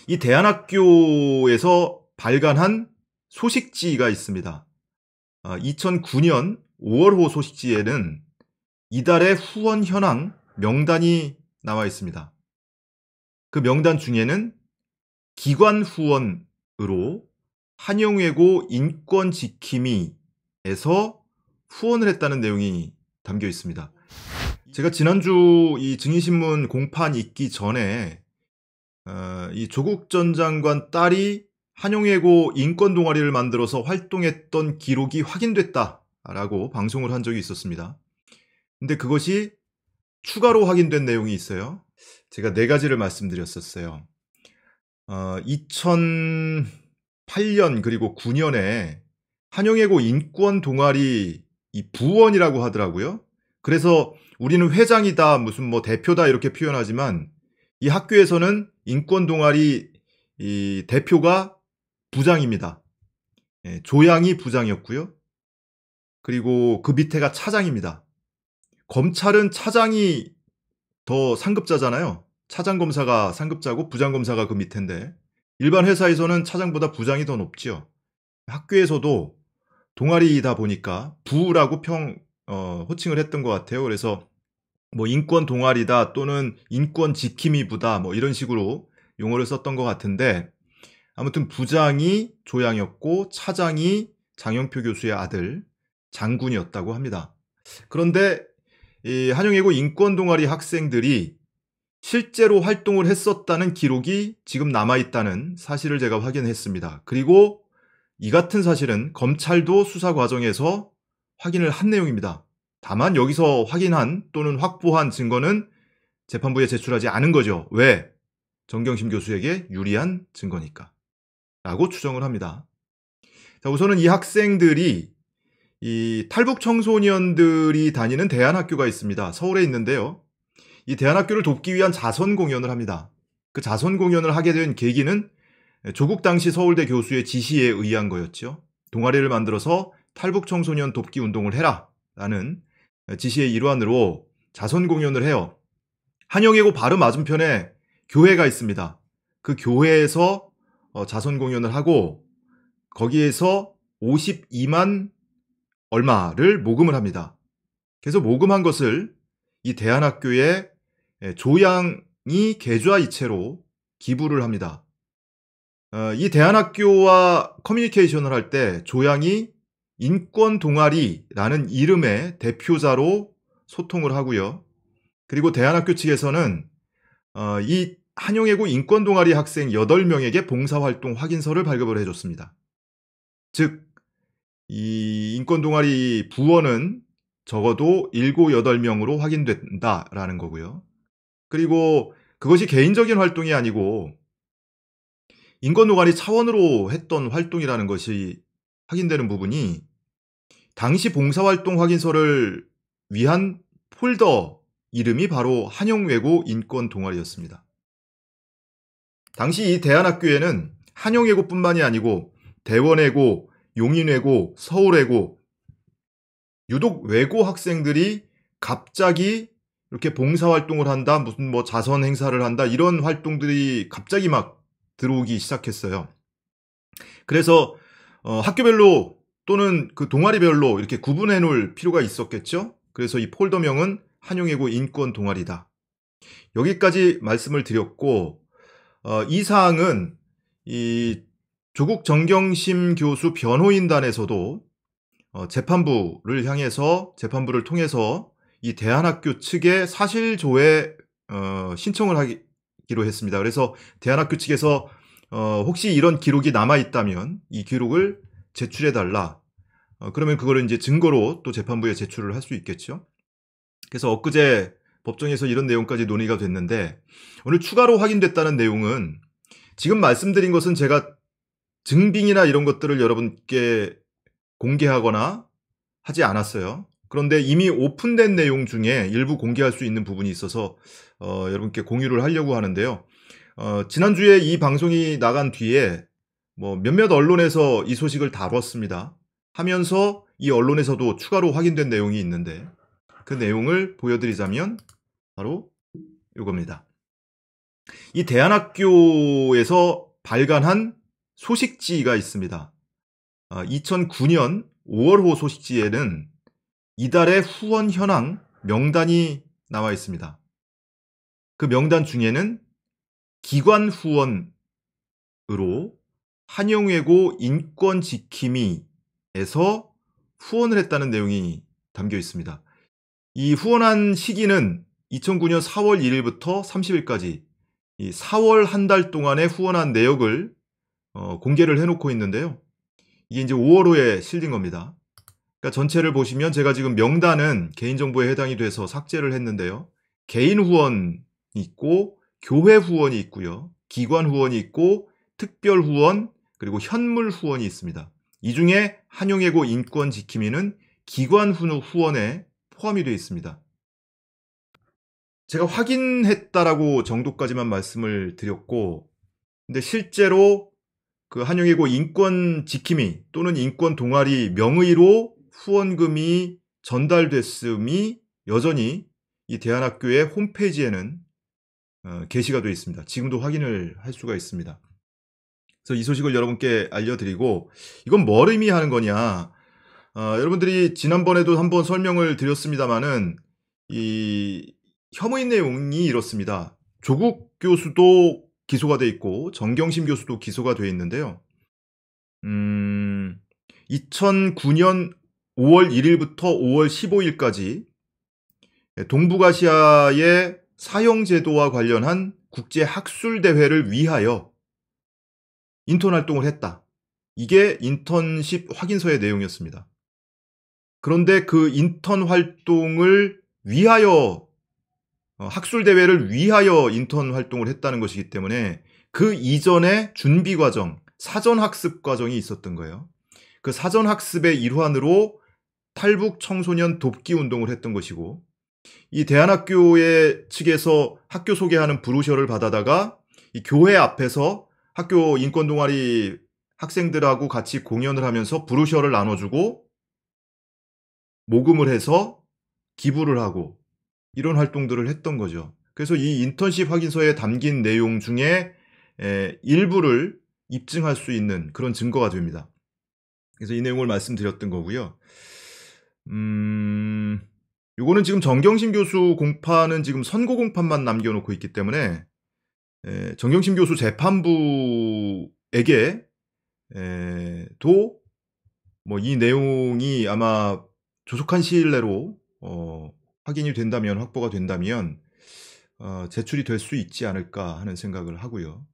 이 대안학교에서 발간한 소식지가 있습니다. 2009년 5월호 소식지에는 이달의 후원 현황 명단이 나와 있습니다. 그 명단 중에는 기관 후원으로 한영외고 인권지킴이에서 후원을 했다는 내용이 담겨 있습니다. 제가 지난주 이 증인신문 공판 있기 전에 이 조국 전 장관 딸이 한영외고 인권동아리를 만들어서 활동했던 기록이 확인됐다라고 방송을 한 적이 있었습니다. 근데 그것이 추가로 확인된 내용이 있어요. 제가 4가지를 말씀드렸었어요. 2008년 그리고 9년에 한영외고 인권동아리 이 부원이라고 하더라고요. 그래서 우리는 회장이다, 무슨 뭐 대표다 이렇게 표현하지만 이 학교에서는 인권동아리 이 대표가 부장입니다. 조양이 부장이었고요. 그리고 그 밑에가 차장입니다. 검찰은 차장이 더 상급자잖아요. 차장검사가 상급자고 부장검사가 그 밑인데 일반 회사에서는 차장보다 부장이 더 높지요. 학교에서도 동아리이다 보니까 부라고 호칭을 했던 것 같아요. 그래서 뭐 인권 동아리다 또는 인권 지킴이부다 뭐 이런 식으로 용어를 썼던 것 같은데 아무튼 부장이 조양이었고 차장이 장영표 교수의 아들 장군이었다고 합니다. 그런데 이 한영외고 인권동아리 학생들이 실제로 활동을 했었다는 기록이 지금 남아있다는 사실을 제가 확인했습니다. 그리고 이 같은 사실은 검찰도 수사 과정에서 확인을 한 내용입니다. 다만 여기서 확인한 또는 확보한 증거는 재판부에 제출하지 않은 거죠. 왜? 정경심 교수에게 유리한 증거니까 라고 추정을 합니다. 자, 우선은 이 학생들이 이 탈북 청소년들이 다니는 대안학교가 있습니다. 서울에 있는데요. 이 대안학교를 돕기 위한 자선 공연을 합니다. 그 자선 공연을 하게 된 계기는 조국 당시 서울대 교수의 지시에 의한 거였죠. 동아리를 만들어서 탈북 청소년 돕기 운동을 해라 라는 지시의 일환으로 자선 공연을 해요. 한영외고 바로 맞은편에 교회가 있습니다. 그 교회에서 자선 공연을 하고 거기에서 52만 얼마를 모금을 합니다. 그래서 모금한 것을 이 대안학교에 조양이 계좌이체로 기부를 합니다. 이 대안학교와 커뮤니케이션을 할 때 조양이 인권동아리라는 이름의 대표자로 소통을 하고요. 그리고 대안학교 측에서는 이 한영외고 인권동아리 학생 8명에게 봉사활동 확인서를 발급을 해줬습니다. 즉, 이 인권동아리 부원은 적어도 7, 8명으로 확인된다라는 거고요. 그리고 그것이 개인적인 활동이 아니고 인권동아리 차원으로 했던 활동이라는 것이 확인되는 부분이 당시 봉사활동 확인서를 위한 폴더 이름이 바로 한영외고 인권동아리였습니다. 당시 이 대안학교에는 한영외고뿐만이 아니고 대원외고, 용인외고, 서울외고 유독 외고 학생들이 갑자기 이렇게 봉사활동을 한다, 무슨 뭐 자선 행사를 한다 이런 활동들이 갑자기 막 들어오기 시작했어요. 그래서 학교별로 또는 그 동아리별로 이렇게 구분해 놓을 필요가 있었겠죠. 그래서 이 폴더명은 한영외고 인권 동아리다. 여기까지 말씀을 드렸고 이 사항은 이 조국 정경심 교수 변호인단에서도 재판부를 향해서 재판부를 통해서 이 대안학교 측에 사실조회 신청을 하기로 했습니다. 그래서 대안학교 측에서 혹시 이런 기록이 남아 있다면 이 기록을 제출해 달라. 그러면 그거를 이제 증거로 또 재판부에 제출을 할 수 있겠죠. 그래서 엊그제 법정에서 이런 내용까지 논의가 됐는데 오늘 추가로 확인됐다는 내용은 지금 말씀드린 것은 제가 증빙이나 이런 것들을 여러분께 공개하거나 하지 않았어요. 그런데 이미 오픈된 내용 중에 일부 공개할 수 있는 부분이 있어서 여러분께 공유를 하려고 하는데요. 지난주에 이 방송이 나간 뒤에 뭐 몇몇 언론에서 이 소식을 다뤘습니다. 하면서 이 언론에서도 추가로 확인된 내용이 있는데 그 내용을 보여드리자면 바로 이겁니다. 이 대안학교에서 발간한 소식지가 있습니다. 2009년 5월호 소식지에는 이달의 후원 현황 명단이 나와 있습니다. 그 명단 중에는 기관 후원으로 한영외고 인권지킴이에서 후원을 했다는 내용이 담겨 있습니다. 이 후원한 시기는 2009년 4월 1일부터 30일까지 이 4월 한 달 동안의 후원한 내역을 공개를 해놓고 있는데요. 이게 이제 5월호에 실린 겁니다. 그러니까 전체를 보시면 제가 지금 명단은 개인정보에 해당이 돼서 삭제를 했는데요. 개인 후원이 있고 교회 후원이 있고요. 기관 후원이 있고 특별 후원 그리고 현물 후원이 있습니다. 이 중에 한영외고 인권지킴이는 기관 후원에 포함이 되어 있습니다. 제가 확인했다라고 정도까지만 말씀을 드렸고, 근데 실제로 그 한영외고 인권지킴이 또는 인권동아리 명의로 후원금이 전달됐음이 여전히 이 대안학교의 홈페이지에는 게시가 되어 있습니다. 지금도 확인을 할 수가 있습니다. 그래서 이 소식을 여러분께 알려드리고, 이건 뭘 의미하는 거냐? 여러분들이 지난번에도 한번 설명을 드렸습니다만은 이 혐의 내용이 이렇습니다. 조국 교수도 기소가 돼 있고 정경심 교수도 기소가 돼 있는데요. 2009년 5월 1일부터 5월 15일까지 동북아시아의 사형제도와 관련한 국제학술대회를 위하여 인턴 활동을 했다. 이게 인턴십 확인서의 내용이었습니다. 그런데 그 인턴 활동을 위하여 학술대회를 위하여 인턴 활동을 했다는 것이기 때문에 그 이전에 준비 과정, 사전학습 과정이 있었던 거예요. 그 사전학습의 일환으로 탈북 청소년 돕기 운동을 했던 것이고, 이 대안학교의 측에서 학교 소개하는 브로셔를 받아다가 이 교회 앞에서 학교 인권동아리 학생들하고 같이 공연을 하면서 브로셔를 나눠주고 모금을 해서 기부를 하고 이런 활동들을 했던 거죠. 그래서 이 인턴십 확인서에 담긴 내용 중에 일부를 입증할 수 있는 그런 증거가 됩니다. 그래서 이 내용을 말씀드렸던 거고요. 요거는 지금 정경심 교수 공판은 지금 선고 공판만 남겨놓고 있기 때문에 정경심 교수 재판부에게 도 뭐 이 내용이 아마 조속한 시일 내로 확인이 된다면, 확보가 된다면 제출이 될 수 있지 않을까 하는 생각을 하고요.